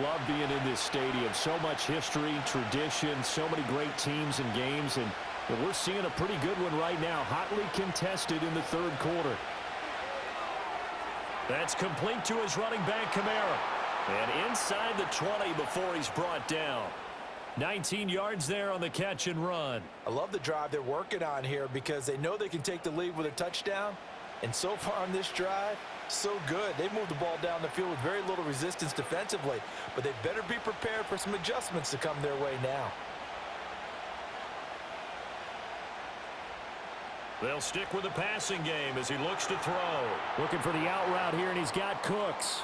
Love being in this stadium. So much history, tradition, so many great teams and games, and we're seeing a pretty good one right now. Hotly contested in the third quarter. That's complete to his running back, Kamara. And inside the 20 before he's brought down. 19 yards there on the catch and run. I love the drive they're working on here because they know they can take the lead with a touchdown. And so far on this drive, so good. They've moved the ball down the field with very little resistance defensively, but they better be prepared for some adjustments to come their way now. They'll stick with the passing game as he looks to throw. Looking for the out route here, and he's got Cooks.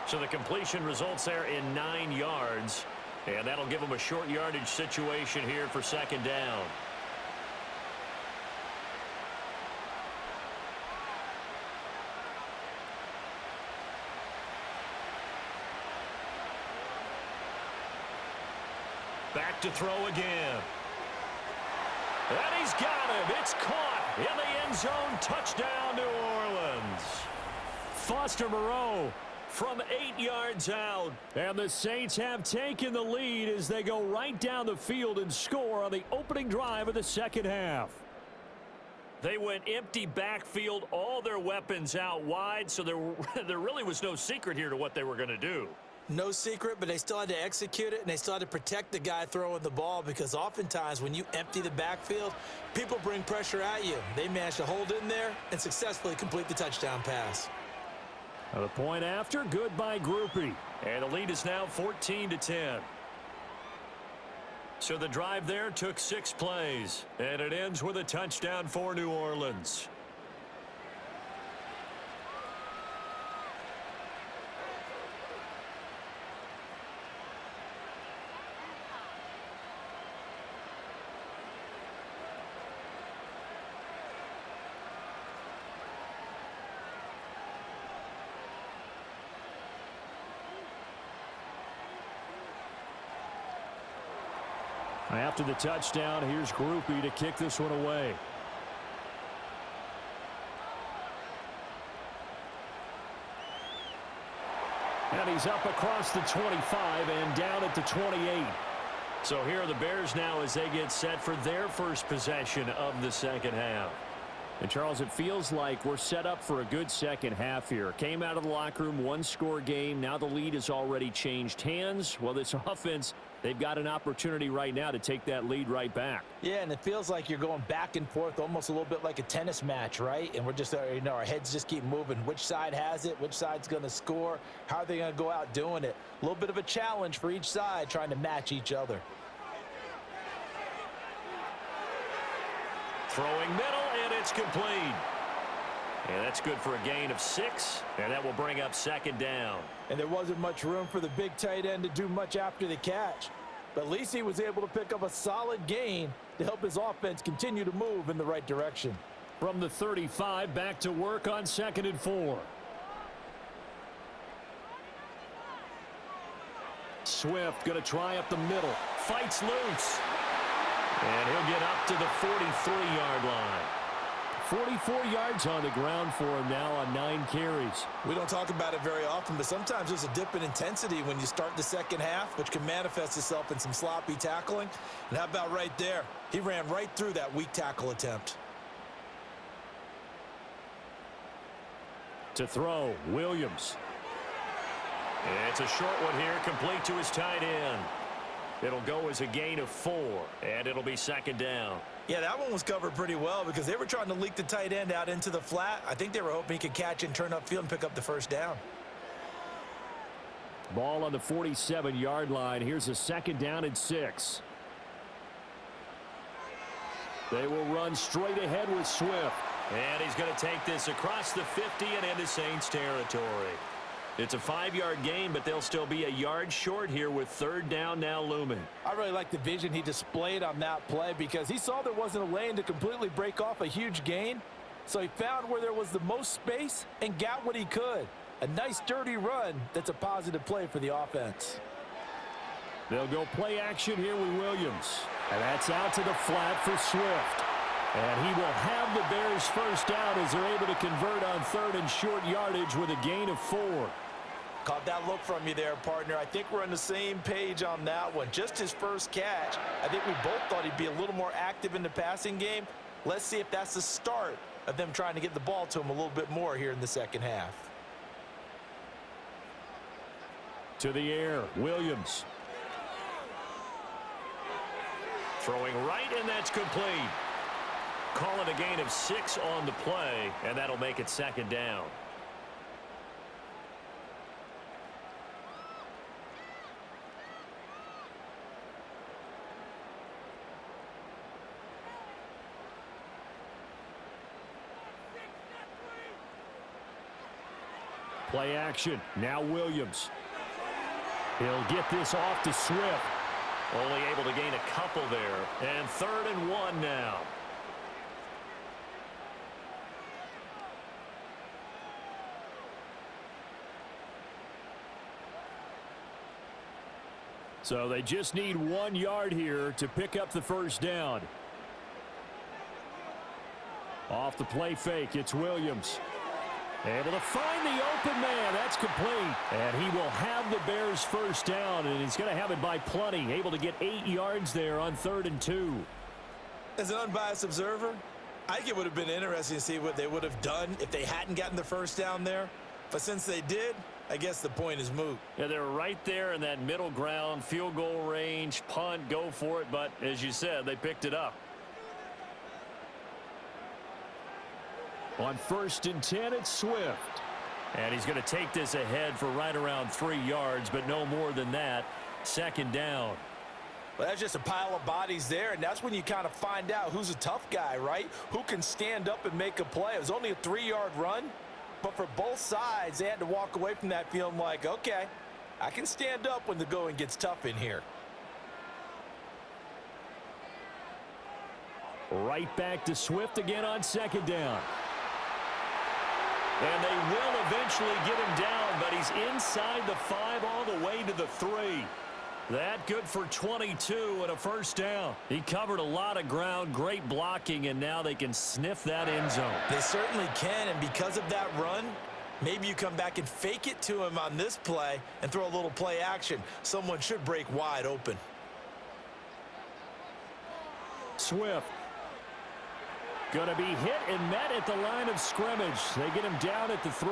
So the completion results there in 9 yards, and that'll give him a short yardage situation here for second down. Back to throw again. And he's got him. It's caught in the end zone. Touchdown, New Orleans. Foster Moreau from 8 yards out. And the Saints have taken the lead as they go right down the field and score on the opening drive of the second half. They went empty backfield, all their weapons out wide, so there really was no secret here to what they were going to do. No secret, but they still had to execute it, and they still had to protect the guy throwing the ball because oftentimes when you empty the backfield, people bring pressure at you. They managed to hold in there and successfully complete the touchdown pass. The point after, good by Groupie. And the lead is now 14-10. So the drive there took 6 plays, and it ends with a touchdown for New Orleans. After the touchdown, here's Groupie to kick this one away. And he's up across the 25 and down at the 28. So here are the Bears now as they get set for their first possession of the second half. And, Charles, it feels like we're set up for a good second half here. Came out of the locker room, one-score game. Now the lead has already changed hands. Well, this offense, they've got an opportunity right now to take that lead right back. Yeah, and it feels like you're going back and forth almost a little bit like a tennis match, right? And we're just, our heads just keep moving. Which side has it? Which side's going to score? How are they going to go out doing it? A little bit of a challenge for each side trying to match each other. Throwing middle, and it's complete. And that's good for a gain of 6, and that will bring up second down. And there wasn't much room for the big tight end to do much after the catch. But at least he was able to pick up a solid gain to help his offense continue to move in the right direction. From the 35, back to work on 2nd and 4. Swift going to try up the middle. Fights loose. And he'll get up to the 43-yard line. 44 yards on the ground for him now on 9 carries. We don't talk about it very often, but sometimes there's a dip in intensity when you start the second half, which can manifest itself in some sloppy tackling. And how about right there? He ran right through that weak tackle attempt. To throw, Williams. It's a short one here, complete to his tight end. It'll go as a gain of 4, and it'll be second down. Yeah, that one was covered pretty well because they were trying to leak the tight end out into the flat. I think they were hoping he could catch and turn upfield and pick up the first down. Ball on the 47-yard line. Here's a second down and 6. They will run straight ahead with Swift. And he's going to take this across the 50 and into Saints territory. It's a 5-yard gain, but they'll still be a yard short here with third down now looming. I really like the vision he displayed on that play because he saw there wasn't a lane to completely break off a huge gain. So he found where there was the most space and got what he could. A nice, dirty run that's a positive play for the offense. They'll go play action here with Williams. And that's out to the flat for Swift. And he will have the Bears first down as they're able to convert on 3rd and short yardage with a gain of 4. Caught that look from you there, partner. I think we're on the same page on that one. Just his first catch. I think we both thought he'd be a little more active in the passing game. Let's see if that's the start of them trying to get the ball to him a little bit more here in the second half. To the air, Williams. Throwing right, and that's complete. Call it a gain of 6 on the play, and that'll make it second down. Play action. Now Williams. He'll get this off to Swift. Only able to gain a couple there. And 3rd and 1 now. So they just need 1 yard here to pick up the first down. Off the play fake, it's Williams. Able to find the open man. That's complete. And he will have the Bears first down, and he's going to have it by plenty. Able to get 8 yards there on 3rd and 2. As an unbiased observer, I think it would have been interesting to see what they would have done if they hadn't gotten the first down there. But since they did, I guess the point is moot. Yeah, they're right there in that middle ground, field goal range, punt, go for it. But as you said, they picked it up. On 1st and 10, it's Swift. And he's going to take this ahead for right around 3 yards, but no more than that. 2nd down. Well, that's just a pile of bodies there, and that's when you kind of find out who's a tough guy, right? Who can stand up and make a play. It was only a 3-yard run, but for both sides, they had to walk away from that feeling like, okay, I can stand up when the going gets tough in here. Right back to Swift again on 2nd down. And they will eventually get him down, but he's inside the 5 all the way to the 3. That good for 22 and a first down. He covered a lot of ground, great blocking, and now they can sniff that end zone. They certainly can, and because of that run, maybe you come back and fake it to him on this play and throw a little play action. Someone should break wide open. Swift. Going to be hit and met at the line of scrimmage. They get him down at the 3.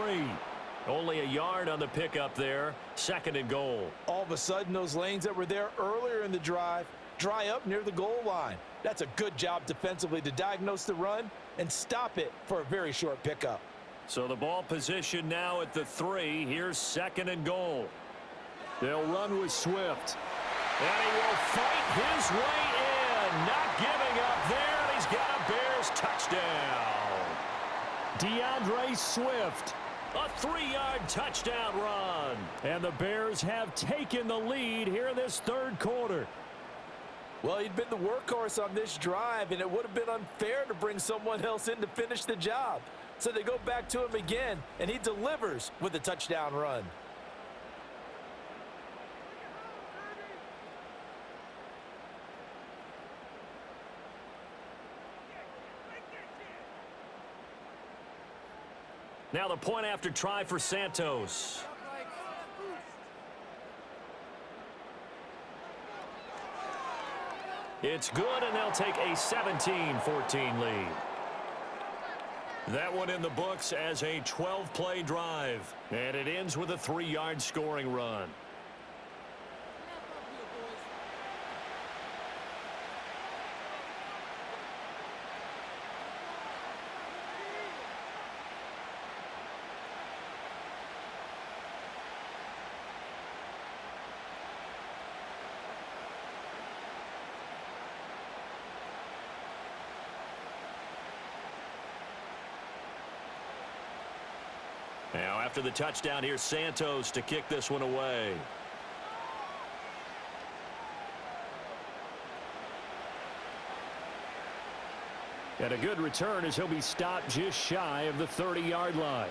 Only a yard on the pickup there. 2nd and goal. All of a sudden, those lanes that were there earlier in the drive dry up near the goal line. That's a good job defensively to diagnose the run and stop it for a very short pickup. So the ball position now at the 3. Here's 2nd and goal. They'll run with Swift. And he will fight his way in. Not giving up there. He's got a Bears touchdown. DeAndre Swift. A 3-yard touchdown run. And the Bears have taken the lead here in this 3rd quarter. Well, he'd been the workhorse on this drive, and it would have been unfair to bring someone else in to finish the job. So they go back to him again, and he delivers with a touchdown run. Now the point after try for Santos. It's good, and they'll take a 17-14 lead. That one in the books as a 12-play drive. And it ends with a 3-yard scoring run. Now, after the touchdown, here's Santos to kick this one away. And a good return as he'll be stopped just shy of the 30-yard line.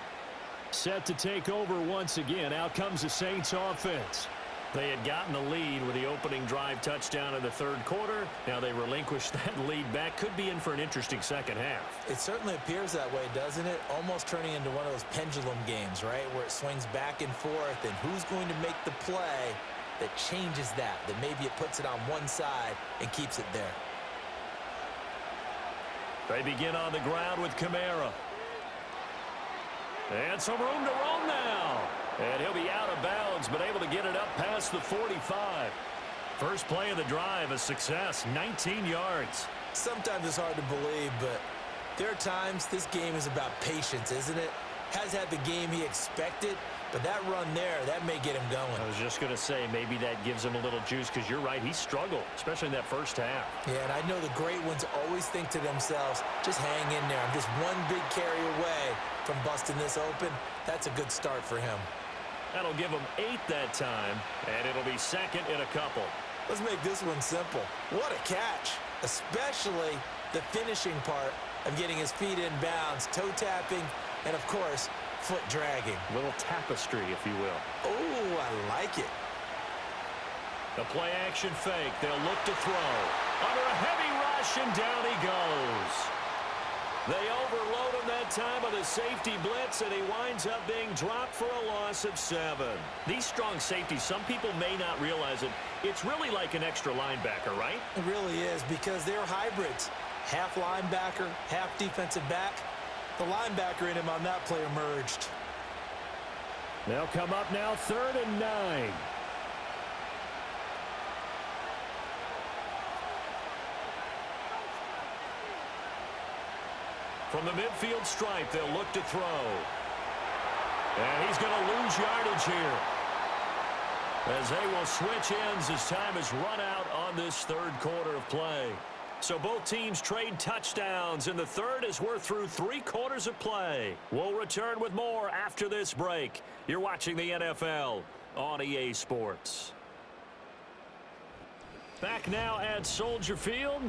Set to take over once again. Out comes the Saints offense. They had gotten the lead with the opening drive touchdown in the third quarter. Now they relinquished that lead back. Could be in for an interesting second half. It certainly appears that way, doesn't it? Almost turning into one of those pendulum games, right, where it swings back and forth, and who's going to make the play that changes that maybe it puts it on one side and keeps it there. They begin on the ground with Kamara. And some room to roam now. And he'll be out of bounds, but able to get it up past the 45. First play of the drive, a success, 19 yards. Sometimes it's hard to believe, but there are times this game is about patience, isn't it? Has had the game he expected, but that run there, that may get him going. I was just going to say, maybe that gives him a little juice, because you're right, he struggled, especially in that first half. Yeah, and I know the great ones always think to themselves, just hang in there. I'm just one big carry away from busting this open. That's a good start for him. That'll give him 8 that time, and it'll be second in a couple. Let's make this one simple. What a catch, especially the finishing part of getting his feet in bounds, toe tapping, and of course, foot dragging. A little tapestry, if you will. Oh, I like it. The play action fake. They'll look to throw. Under a heavy rush, and down he goes. They overload him that time with a safety blitz, and he winds up being dropped for a loss of 7. These strong safeties, some people may not realize it. It's really like an extra linebacker, right? It really is, because they're hybrids. Half linebacker, half defensive back. The linebacker in him on that play emerged. They'll come up now, 3rd and 9. From the midfield stripe, they'll look to throw. And he's going to lose yardage here, as they will switch ends as time is run out on this third quarter of play. So both teams trade touchdowns in the third as we're through 3 quarters of play. We'll return with more after this break. You're watching the NFL on EA Sports. Back now at Soldier Field.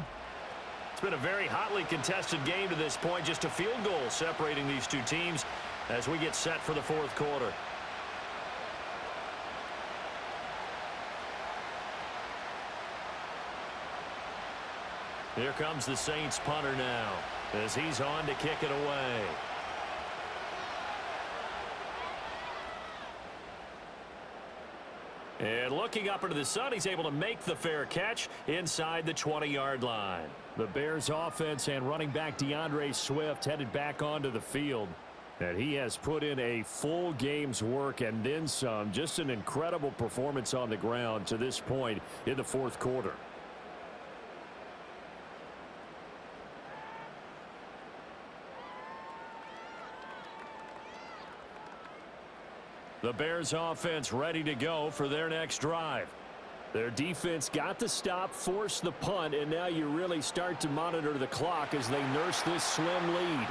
It's been a very hotly contested game to this point. Just a field goal separating these two teams as we get set for the fourth quarter. Here comes the Saints punter now as he's on to kick it away. And looking up into the sun, he's able to make the fair catch inside the 20-yard line. The Bears offense and running back DeAndre Swift headed back onto the field. And he has put in a full game's work and then some. Just an incredible performance on the ground to this point in the fourth quarter. The Bears offense ready to go for their next drive. Their defense got the stop, forced the punt, and now you really start to monitor the clock as they nurse this slim lead.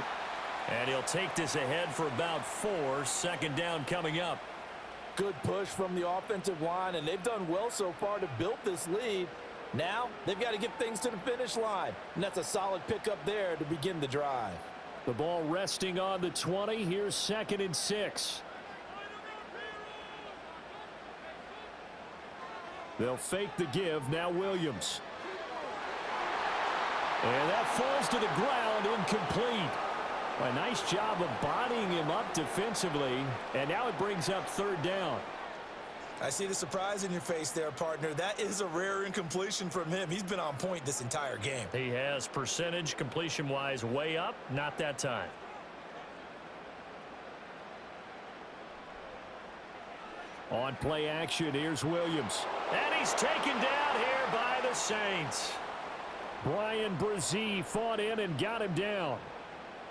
And he'll take this ahead for about 4. Second down coming up. Good push from the offensive line, and they've done well so far to build this lead. Now they've got to get things to the finish line, and that's a solid pickup there to begin the drive. The ball resting on the 20. Here's 2nd and 6. They'll fake the give. Now Williams. And that falls to the ground, incomplete. A nice job of bodying him up defensively. And now it brings up 3rd down. I see the surprise in your face there, partner. That is a rare incompletion from him. He's been on point this entire game. He has percentage completion-wise way up. Not that time. On play action, here's Williams. And he's taken down here by the Saints. Brian Brzee fought in and got him down.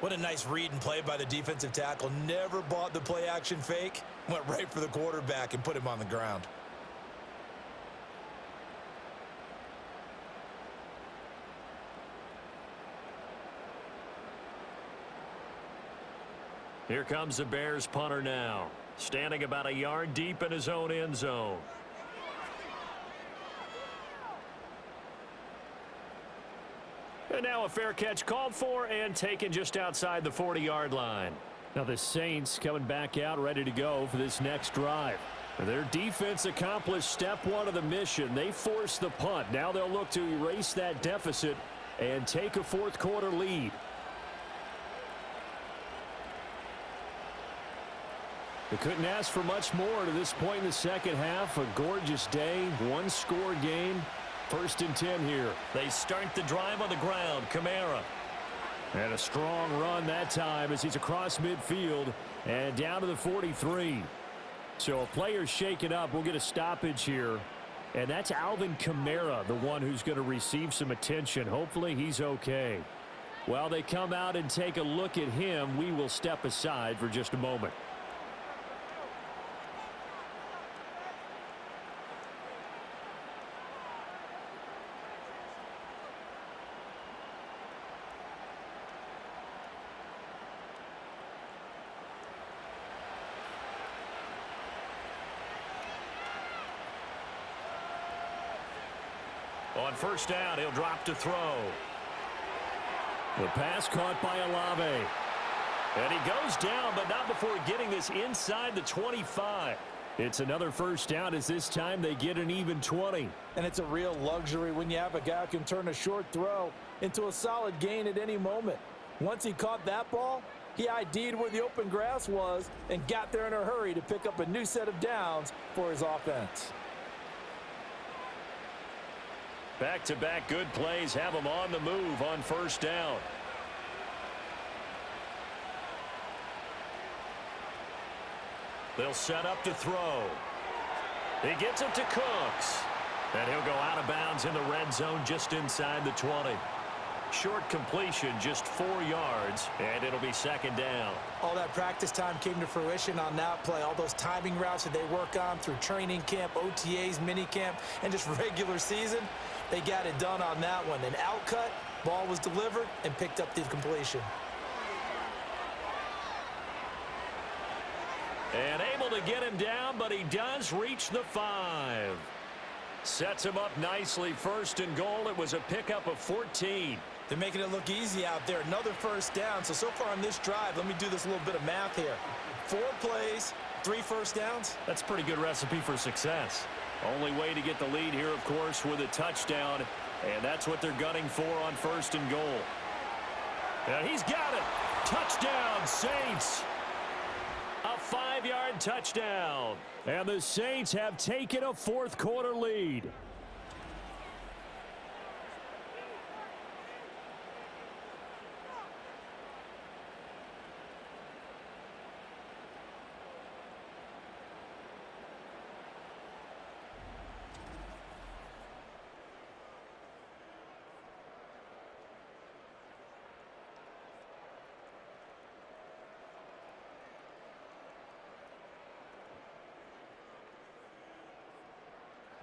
What a nice read and play by the defensive tackle. Never bought the play action fake. Went right for the quarterback and put him on the ground. Here comes the Bears punter now. Standing about a yard deep in his own end zone. And now a fair catch called for and taken just outside the 40-yard line. Now the Saints coming back out ready to go for this next drive. Their defense accomplished step one of the mission. They forced the punt. Now they'll look to erase that deficit and take a fourth quarter lead. They couldn't ask for much more to this point in the second half. A gorgeous day, one-score game. 1st and 10 here. They start the drive on the ground. Kamara. And a strong run that time as he's across midfield and down to the 43. So a player shaken up. We'll get a stoppage here. And that's Alvin Kamara, the one who's going to receive some attention. Hopefully he's okay. While they come out and take a look at him, we will step aside for just a moment. On 1st down, he'll drop to throw. The pass caught by Olave. And he goes down, but not before getting this inside the 25. It's another 1st down as this time they get an even 20. And it's a real luxury when you have a guy who can turn a short throw into a solid gain at any moment. Once he caught that ball, he ID'd where the open grass was and got there in a hurry to pick up a new set of downs for his offense. Back-to-back good plays have him on the move on 1st down. They'll set up to throw. He gets it to Cooks. And he'll go out of bounds in the red zone just inside the 20. Short completion, just 4 yards, and it'll be 2nd down. All that practice time came to fruition on that play. All those timing routes that they work on through training camp, OTAs, minicamp, and just regular season, they got it done on that one. An outcut, ball was delivered, and picked up the completion. And able to get him down, but he does reach the 5. Sets him up nicely. 1st and goal. It was a pickup of 14. They're making it look easy out there. Another 1st down. So far on this drive, let me do this little bit of math here. 4 plays, 3 1st downs. That's a pretty good recipe for success. Only way to get the lead here, of course, with a touchdown. And that's what they're gunning for on 1st and goal. And he's got it. Touchdown, Saints. A 5-yard touchdown. And the Saints have taken a fourth quarter lead.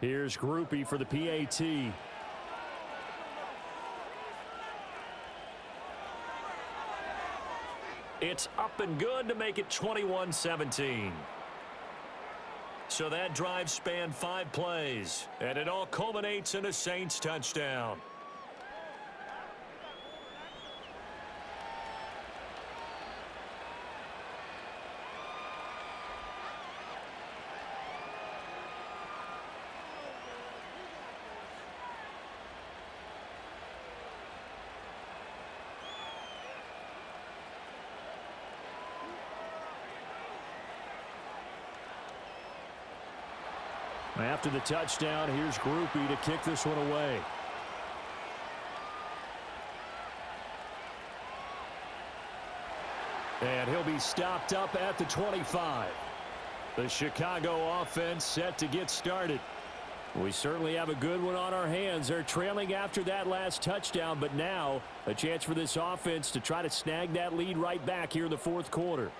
Here's Groupie for the PAT. It's up and good to make it 21-17. So that drive spanned 5 plays, and it all culminates in a Saints touchdown. After the touchdown, here's Groupie to kick this one away. And he'll be stopped up at the 25. The Chicago offense set to get started. We certainly have a good one on our hands. They're trailing after that last touchdown, but now a chance for this offense to try to snag that lead right back here in the fourth quarter.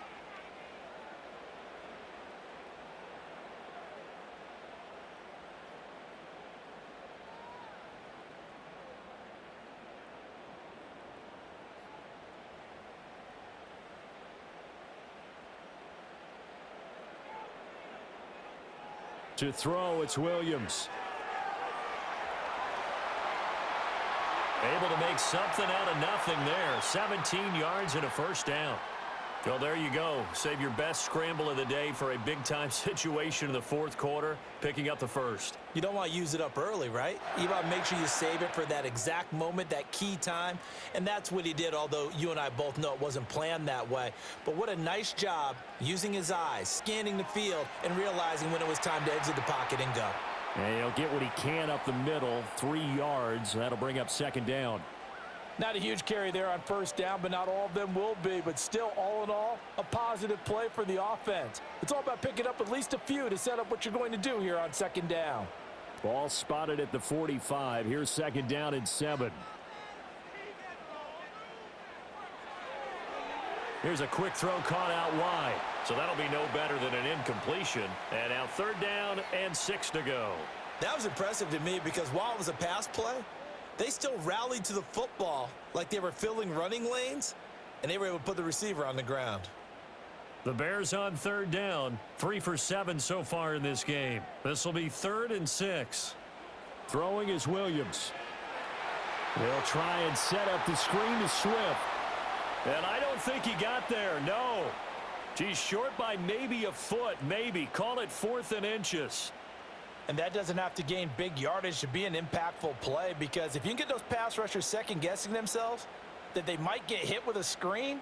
To throw, it's Williams. Able to make something out of nothing there. 17 yards and a 1st down. Well, there you go. Save your best scramble of the day for a big-time situation in the fourth quarter, picking up the first. You don't want to use it up early, right? You want to make sure you save it for that exact moment, that key time, and that's what he did, although you and I both know it wasn't planned that way. But what a nice job using his eyes, scanning the field, and realizing when it was time to exit the pocket and go. And he'll get what he can up the middle, 3 yards. That'll bring up second down. Not a huge carry there on first down, but not all of them will be. But still, all in all, a positive play for the offense. It's all about picking up at least a few to set up what you're going to do here on second down. Ball spotted at the 45. Here's second down and 7. Here's a quick throw caught out wide. So that'll be no better than an incompletion. And now third down and 6 to go. That was impressive to me because while it was a pass play, they still rallied to the football like they were filling running lanes, and they were able to put the receiver on the ground. The Bears on third down, 3 for 7 so far in this game. This will be 3rd and 6. Throwing is Williams. They'll try and set up the screen to Swift. And I don't think he got there, no. He's short by maybe a foot, maybe. Call it 4th and inches. And that doesn't have to gain big yardage to be an impactful play, because if you can get those pass rushers second-guessing themselves that they might get hit with a screen,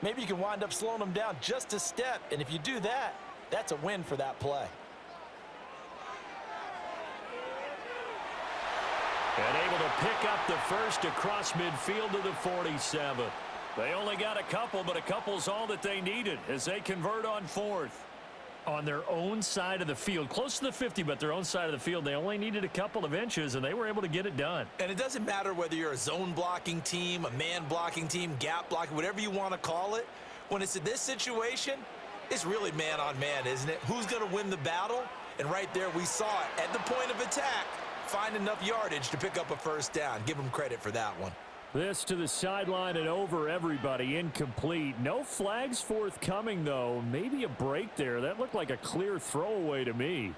maybe you can wind up slowing them down just a step. And if you do that, that's a win for that play. And able to pick up the first across midfield to the 47. They only got a couple, but a couple's all that they needed as they convert on 4th. On their own side of the field, close to the 50, but their own side of the field, they only needed a couple of inches, and they were able to get it done. And it doesn't matter whether you're a zone blocking team, a man blocking team, gap blocking, whatever you want to call it. When it's in this situation, it's really man on man, isn't it? Who's going to win the battle? And right there, we saw it at the point of attack, find enough yardage to pick up a first down. Give them credit for that one. This to the sideline and over everybody, incomplete. No flags forthcoming, though. Maybe a break there. That looked like a clear throwaway to me.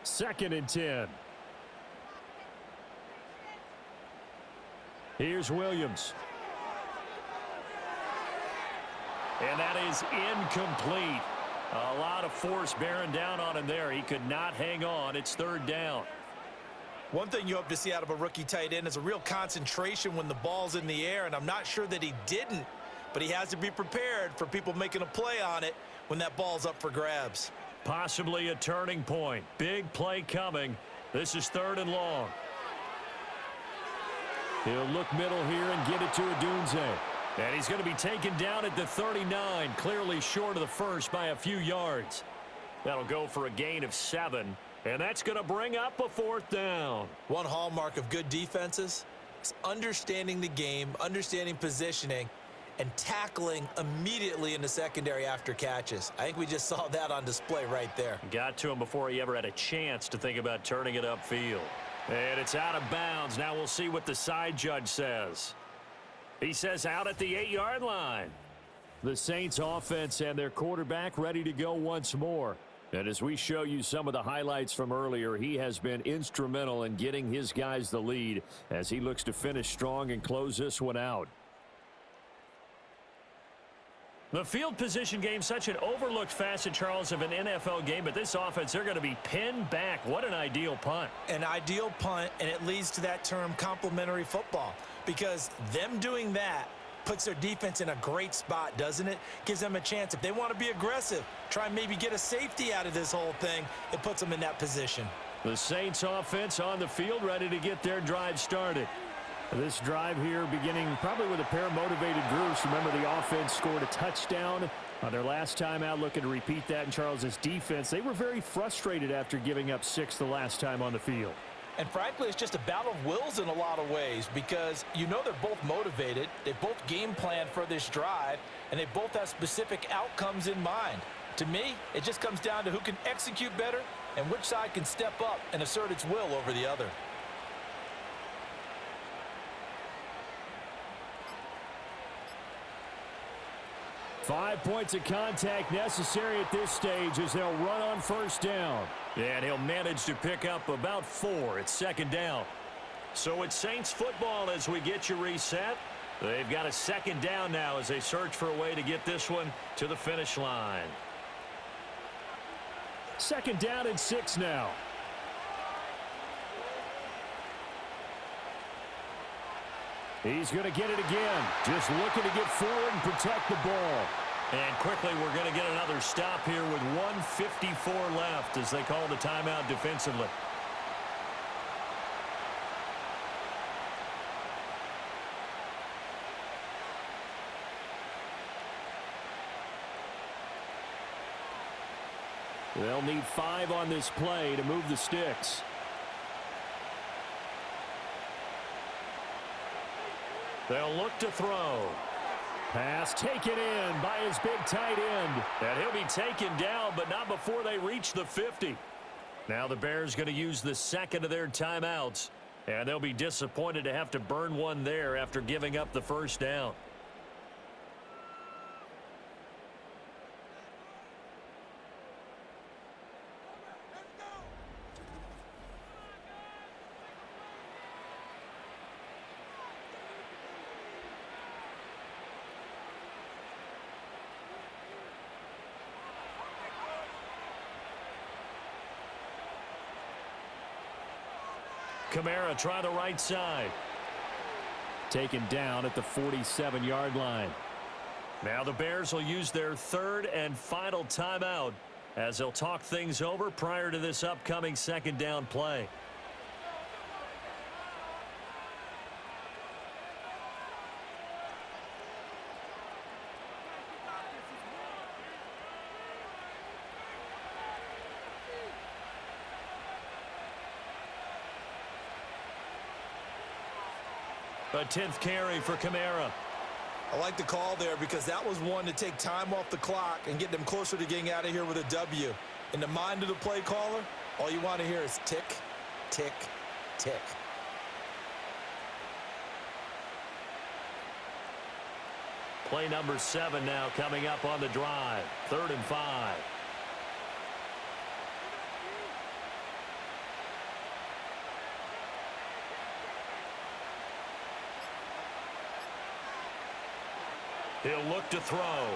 2nd and 10. Here's Williams. And that is incomplete. A lot of force bearing down on him there. He could not hang on. It's 3rd down. One thing you hope to see out of a rookie tight end is a real concentration when the ball's in the air, and I'm not sure that he didn't, but he has to be prepared for people making a play on it when that ball's up for grabs. Possibly a turning point. Big play coming. This is 3rd and long. He'll look middle here and get it to Odunze. And he's going to be taken down at the 39, clearly short of the first by a few yards. That'll go for a gain of 7. And that's going to bring up a 4th down. One hallmark of good defenses is understanding the game, understanding positioning, and tackling immediately in the secondary after catches. I think we just saw that on display right there. Got to him before he ever had a chance to think about turning it upfield. And it's out of bounds. Now we'll see what the side judge says. He says out at the 8-yard line. The Saints offense and their quarterback ready to go once more. And as we show you some of the highlights from earlier, he has been instrumental in getting his guys the lead as he looks to finish strong and close this one out. The field position game, such an overlooked facet, Charles, of an NFL game, but this offense, they're going to be pinned back. What an ideal punt. An ideal punt, and it leads to that term complementary football, because them doing that puts their defense in a great spot, doesn't it? Gives them a chance. If they want to be aggressive, try and maybe get a safety out of this whole thing, it puts them in that position. The Saints offense on the field, ready to get their drive started. This drive here beginning probably with a pair of motivated groups. Remember, the offense scored a touchdown on their last time out, looking to repeat that in Charles's defense. They were very frustrated after giving up 6 the last time on the field. And frankly, it's just a battle of wills in a lot of ways, because you know they're both motivated, they both game plan for this drive, and they both have specific outcomes in mind. To me, it just comes down to who can execute better and which side can step up and assert its will over the other. Five points of contact necessary at this stage as they'll run on first down. And he'll manage to pick up about 4 at second down. So it's Saints football as we get you reset. They've got a second down now as they search for a way to get this one to the finish line. Second down and 6 now. He's going to get it again. Just looking to get forward and protect the ball. And quickly we're going to get another stop here with 1:54 left as they call the timeout defensively. They'll need 5 on this play to move the sticks. They'll look to throw. Pass taken in by his big tight end. And he'll be taken down, but not before they reach the 50. Now the Bears going to use the second of their timeouts. And they'll be disappointed to have to burn one there after giving up the first down. Kamara try the right side. Taken down at the 47-yard line. Now the Bears will use their third and final timeout as they'll talk things over prior to this upcoming second down play. A 10th carry for Kamara. I like the call there because that was one to take time off the clock and get them closer to getting out of here with a W. In the mind of the play caller, all you want to hear is tick, tick, tick. Play number 7 now coming up on the drive. 3rd and 5. He'll look to throw.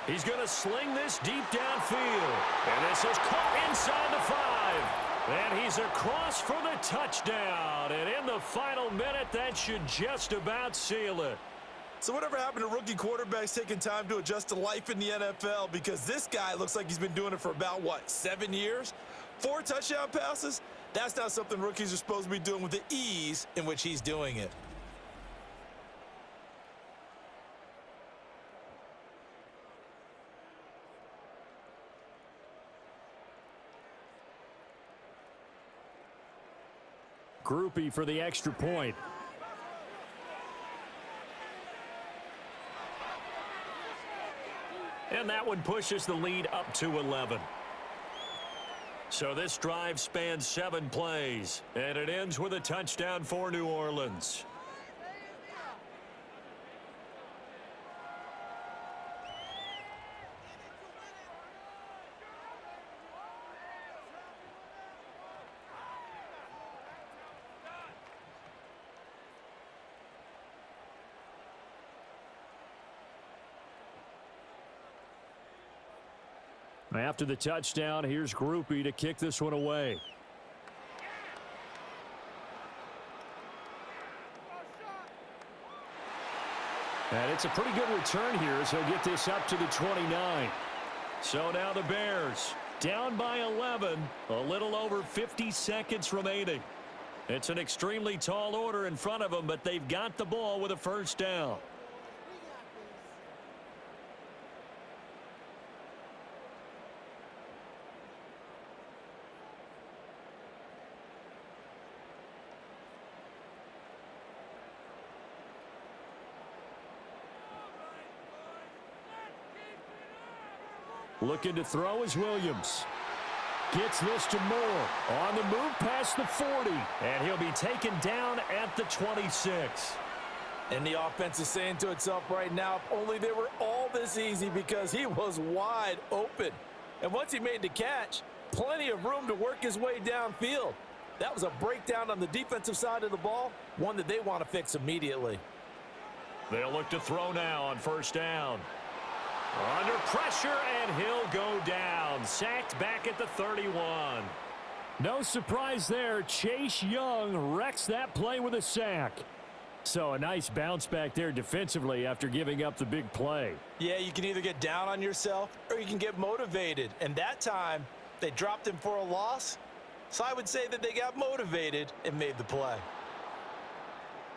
He's going to sling this deep downfield. And this is caught inside the 5. And he's across for the touchdown. And in the final minute, that should just about seal it. So whatever happened to rookie quarterbacks taking time to adjust to life in the NFL? Because this guy looks like he's been doing it for about, 7 years? 4 touchdown passes? That's not something rookies are supposed to be doing with the ease in which he's doing it. Groupie for the extra point. And that one pushes the lead up to 11. So this drive spans 7 plays, and it ends with a touchdown for New Orleans. After the touchdown, here's Groupie to kick this one away. And it's a pretty good return here as he'll get this up to the 29. So now the Bears down by 11, a little over 50 seconds remaining. It's an extremely tall order in front of them, but they've got the ball with a first down. Looking to throw is Williams. Gets this to Moore. On the move past the 40. And he'll be taken down at the 26. And the offense is saying to itself right now, if only they were all this easy, because he was wide open. And once he made the catch, plenty of room to work his way downfield. That was a breakdown on the defensive side of the ball, one that they want to fix immediately. They'll look to throw now on first down. Under pressure, and he'll go down. Sacked back at the 31. No surprise there. Chase Young wrecks that play with a sack. So a nice bounce back there defensively after giving up the big play. Yeah, you can either get down on yourself or you can get motivated. And that time, they dropped him for a loss. So I would say that they got motivated and made the play.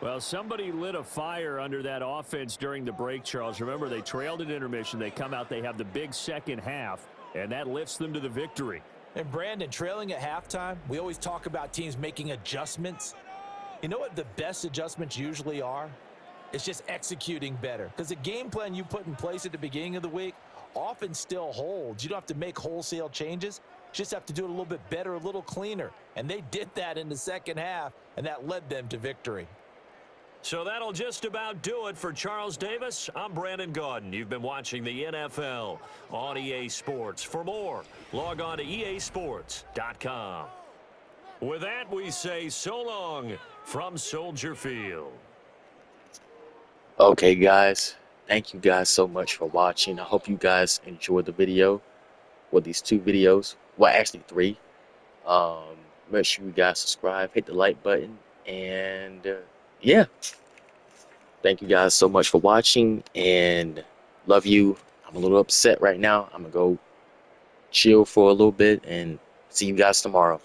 Well, somebody lit a fire under that offense during the break, Charles. Remember, they trailed at intermission. They come out, they have the big second half, and that lifts them to the victory. And Brandon, trailing at halftime, we always talk about teams making adjustments. You know what the best adjustments usually are? It's just executing better. Because the game plan you put in place at the beginning of the week often still holds. You don't have to make wholesale changes. You just have to do it a little bit better, a little cleaner. And they did that in the second half, and that led them to victory. So that'll just about do it for Charles Davis. I'm Brandon Gaudin. You've been watching the NFL on EA Sports. For more, log on to easports.com. With that, we say so long from Soldier Field. Okay, guys. Thank you guys so much for watching. I hope you guys enjoyed the video. Well, these 2 videos. Well, actually 3. Make sure you guys subscribe, hit the like button, and yeah. Thank you guys so much for watching, and love you. I'm a little upset right now. I'm gonna go chill for a little bit and see you guys tomorrow.